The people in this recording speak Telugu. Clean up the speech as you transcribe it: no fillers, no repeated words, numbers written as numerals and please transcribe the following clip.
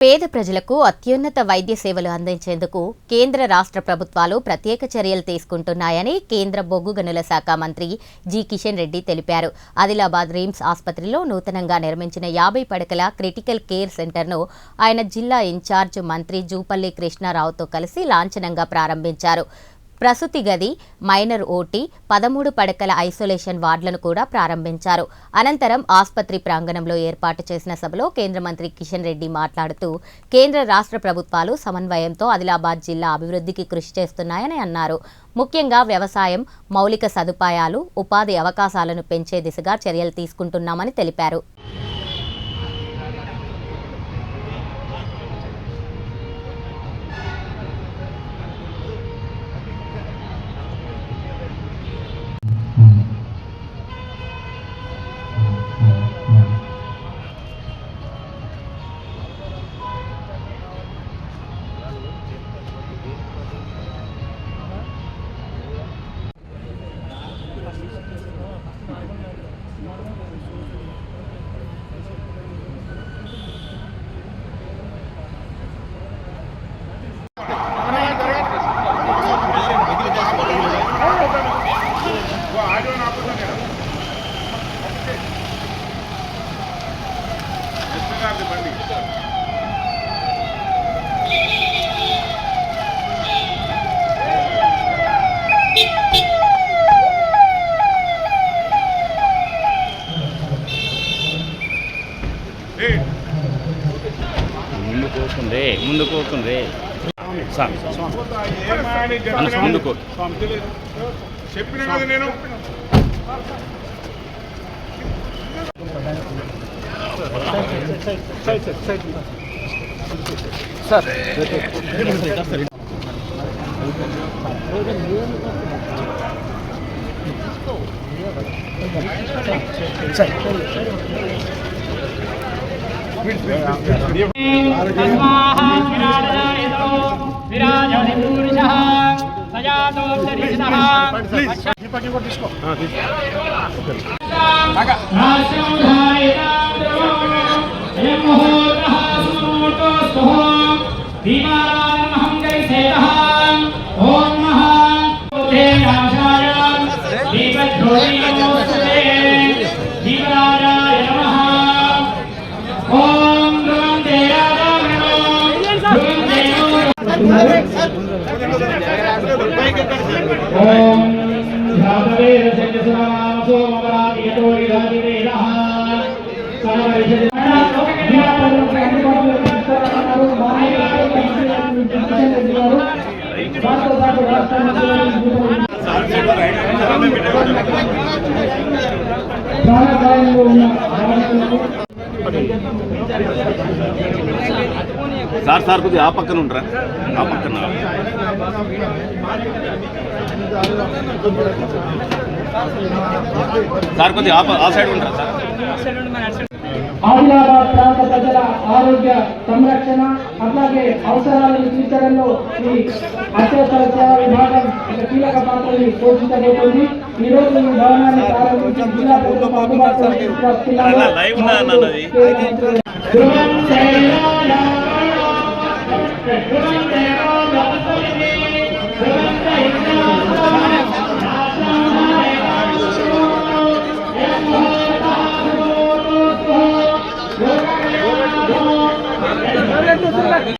పేద ప్రజలకు అత్యున్నత వైద్య సేవలు అందించేందుకు కేంద్ర రాష్ట్ర ప్రభుత్వాలు ప్రత్యేక చర్యలు తీసుకుంటున్నాయని కేంద్ర బొగ్గు గనుల శాఖ మంత్రి జి కిషన్ రెడ్డి తెలిపారు. ఆదిలాబాద్ రిమ్స్ ఆసుపత్రిలో నూతనంగా నిర్మించిన 50 పడకల క్రిటికల్ కేర్ సెంటర్ను ఆయన జిల్లా ఇన్ఛార్జ్ మంత్రి జూపల్లి కృష్ణారావుతో కలిసి లాంఛనంగా ప్రారంభించారు. ప్రసూతి గది, మైనర్ ఓటీ, 13 పడకల ఐసోలేషన్ వార్డులను కూడా ప్రారంభించారు. అనంతరం ఆసుపత్రి ప్రాంగణంలో ఏర్పాటు చేసిన సభలో కేంద్ర మంత్రి కిషన్ రెడ్డి మాట్లాడుతూ కేంద్ర రాష్ట్ర ప్రభుత్వాలు సమన్వయంతో ఆదిలాబాద్ జిల్లా అభివృద్ధికి కృషి చేస్తున్నాయని అన్నారు. ముఖ్యంగా వ్యవసాయం, మౌలిక సదుపాయాలు, ఉపాధి అవకాశాలను పెంచే దిశగా చర్యలు తీసుకుంటున్నామని తెలిపారు. ముందుకు పోతుంది ముందుకు చెప్పిన కదా నేను సార్ సార్ సార్ కొద్దిగా ఆ పక్కన ఉంటారా? ఆ పక్కన సార్ కొద్దిగా ఆ సైడ్ ఉంటారా సార్? ఆదిలాబాద్ ప్రాంత ప్రజల ఆరోగ్య సంరక్షణ అట్లాగే అవసరాలను తీర్చడంలో ఈ అత్యవసర సేవా విభాగం కీలక పాత్రని పోషించబోతుంది. ఈ రోజు ఈ భవనాన్ని ప్రారంభించిన జిల్లా ప్రభుత్వం అందుబాటులోకి